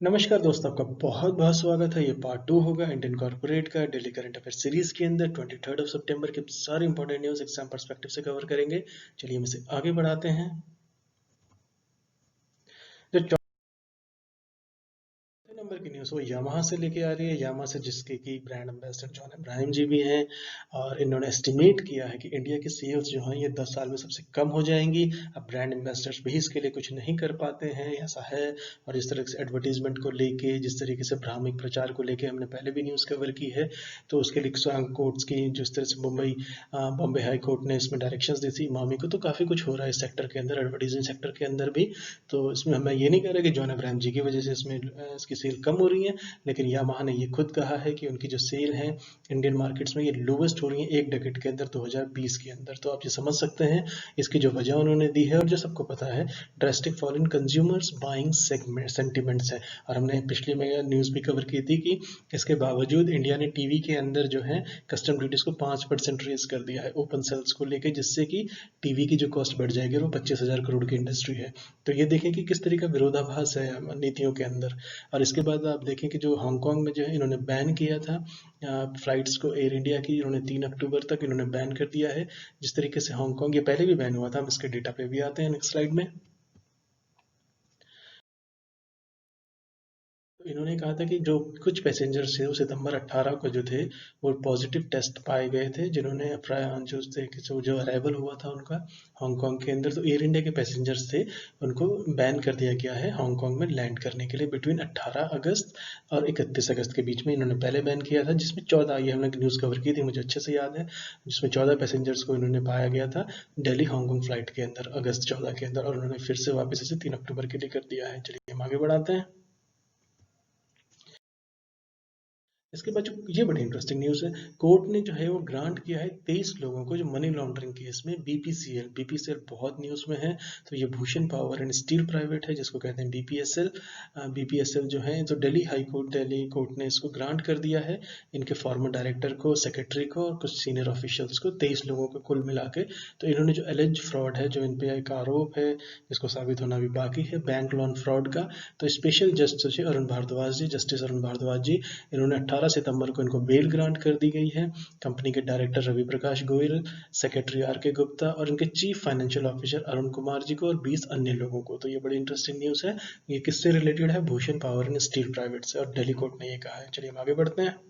नमस्कार दोस्तों, आपका बहुत बहुत स्वागत है। ये पार्ट 2 होगा इंडियन कॉर्पोरेट का डेली करंट अफेयर सीरीज के अंदर 23 सितंबर के सारे इंपॉर्टेंट न्यूज़ एग्जाम पर्सपेक्टिव से कवर करेंगे। चलिए हम इसे आगे बढ़ाते हैं। जो नंबर की न्यूज़ वो यामाहा से लेके आ रही है। यामाहा से जिसके की ब्रांड एम्बेसडर जॉन अब्राहम जी भी हैं और इन्होंने एस्टिमेट किया है कि इंडिया की सेल्स जो हैं ये 10 साल में सबसे कम हो जाएंगी। अब ब्रांड एम्बेसडर्स भी इसके लिए कुछ नहीं कर पाते हैं, ऐसा है। और इस तरह से एडवर्टीजमेंट को लेके, जिस तरीके से भ्रामक प्रचार को लेके हमने पहले भी न्यूज़ कवर की है, तो उसके लिए कोर्ट्स की जिस तरह से बॉम्बे हाई कोर्ट ने इसमें डायरेक्शंस दी थी इमामी को, तो काफ़ी कुछ हो रहा है इस सेक्टर के अंदर, एडवर्टीजिंग सेक्टर के अंदर भी। तो इसमें मैं ये नहीं कह रहा कि जॉन अब्राहम जी की वजह से इसमें इसकी सेल कम हो रही है, लेकिन यामाहा ने ये खुद कहा है कि उनकी जो सेल है इंडियन मार्केट्स में ये लोवेस्ट हो रही है एक डेकेड के अंदर, 2020 के अंदर। तो आप ये समझ सकते हैं इसकी जो वजह उन्होंने दी है, और जो सबको पता है drastic fall in consumers buying sentiments है। और हमने पिछली में न्यूज़ भी कवर की थी कि इसके बावजूद इंडिया ने टीवी के अंदर जो है कस्टम ड्यूटीज को 5% रेज कर दिया है ओपन सेल्स को लेकर, जिससे कि टीवी की जो कॉस्ट बढ़ जाएगी, वो 25,000 करोड़ की इंडस्ट्री है। तो ये देखें कि किस तरह का विरोधाभास है नीतियों के अंदर। और इसके बाद आप देखें कि जो हांगकांग में जो है इन्होंने बैन किया था फ्लाइट्स को, एयर इंडिया की इन्होंने 3 अक्टूबर तक इन्होंने बैन कर दिया है। जिस तरीके से हांगकांग ये पहले भी बैन हुआ था, हम इसके डेटा पे भी आते हैं नेक्स्ट स्लाइड में। तो इन्होंने कहा था कि जो कुछ पैसेंजर्स थे वो सितंबर 18 को जो थे वो पॉजिटिव टेस्ट पाए गए थे, जिन्होंने जो थे जो अराइवल हुआ था उनका हांगकांग के अंदर, तो एयर इंडिया के पैसेंजर्स थे, उनको बैन कर दिया गया है हांगकांग में लैंड करने के लिए बिटवीन 18 अगस्त और 31 अगस्त के बीच में। इन्होंने पहले बैन किया था जिसमें 14, ये हमने न्यूज़ कवर की थी, मुझे अच्छे से याद है, जिसमें 14 पैसेंजर्स को इन्होंने पाया गया था दिल्ली हांगकांग फ्लाइट के अंदर अगस्त 14 के अंदर, और उन्होंने फिर से वापस इसे 3 अक्टूबर के लिए कर दिया है। चलिए हम आगे बढ़ाते हैं। इसके बाद जो ये बड़ी इंटरेस्टिंग न्यूज़ है, कोर्ट ने जो है वो ग्रांट किया है 23 लोगों को जो मनी लॉन्ड्रिंग केस में बीपीसीएल, बीपीसीएल बहुत न्यूज़ में है। तो ये Bhushan power and steel private है, जिसको कहते हैं बीपीएसएल। बीपीएसएल जो है तो Delhi high court, Delhi court ने इसको ग्रांट कर दिया है, इनके फॉर्मर डायरेक्टर को, सेक्रेटरी को और कुछ सीनियर ऑफिशियल्स को, 23 लोगों को कुल मिला के। तो इन्होंने जो एलिज फ्रॉड है, जो इन पे एक आरोप है जिसको साबित होना भी बाकी है, बैंक लोन फ्रॉड का, तो स्पेशल जस्टिस अरुण भारद्वाज जी, जस्टिस अरुण भारद्वाज जी, इन्होंने 18 सितंबर को इनको बेल ग्रांट कर दी गई है। कंपनी के director Ravi Prakash Goyal, secretary R K Gupta और इनके chief financial officer Arun Kumar ji को और 20 अन्य लोगों को। तो ये बड़ी इंटरेस्टिंग न्यूज़ है। ये किससे रिलेटेड है? Bhushan power and steel private से, और दिल्ली कोर्ट ने ये कहा है। चलिए हम आगे बढ़ते हैं।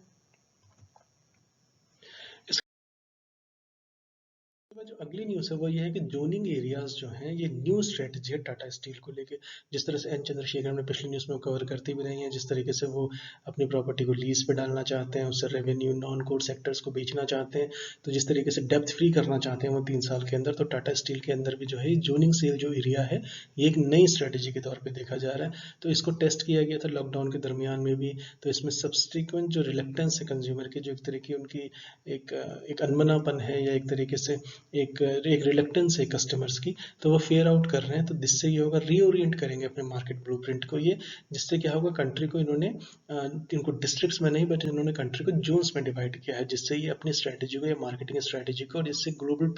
जो अगली न्यूज़ है वो ये है कि जोनिंग एरियाज जो हैं ये न्यू स्ट्रेटजी है टाटा स्टील को लेके। जिस तरह से एन चंद्रशेखर ने पिछली न्यूज़ में कवर करते भी रहे हैं, जिस तरीके से वो अपनी प्रॉपर्टी को लीज पे डालना चाहते हैं, उससे रेवेन्यू नॉन कोर सेक्टर्स को बेचना चाहते हैं, तो जिस तरीके से डेप्थ फ्री करना चाहते हैं वो 3 साल के अंदर, तो टाटा स्टील के अंदर भी जो है जोनिंग सेल जो एरिया है ये एक नई स्ट्रेटेजी के तौर पर देखा जा रहा है। तो इसको टेस्ट किया गया था लॉकडाउन के दरमियान में भी। तो इसमें सब्सटीक्वेंट जो रिलेक्टेंस है कंज्यूमर की, जो एक तरीके उनकी एक एक अनमनापन है, या एक तरीके से एक एक रिलेक्टेंस है कस्टमर्स की, तो वो फेयर आउट कर रहे हैं। तो जिससे ये होगा रीओरिएंट करेंगे अपने मार्केट ब्लूप्रिंट को ये, जिससे क्या होगा कंट्री को इन्होंने इनको डिस्ट्रिक्ट्स में नहीं बट इन्होंने कंट्री को जोन्स में डिवाइड किया है, जिससे ये अपनी स्ट्रेटेजी को या मार्केटिंग स्ट्रेटेजी को, और जिससे ग्लोबल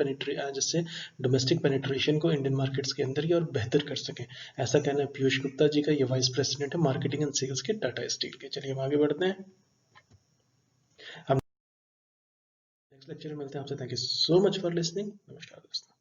जिससे डोमेस्टिक पेनिट्रेशन को इंडियन मार्केट्स के अंदर ये और बेहतर कर सकें। ऐसा कहना है पीयूष गुप्ता जी का, ये वाइस प्रेसिडेंट है मार्केटिंग एंड सेल्स के टाटा स्टील के। चलिए हम आगे बढ़ते हैं। हम नेक्स्ट लेक्चर में मिलते हैं आपसे। Thank you so much for listening. नमस्कार दोस्तों।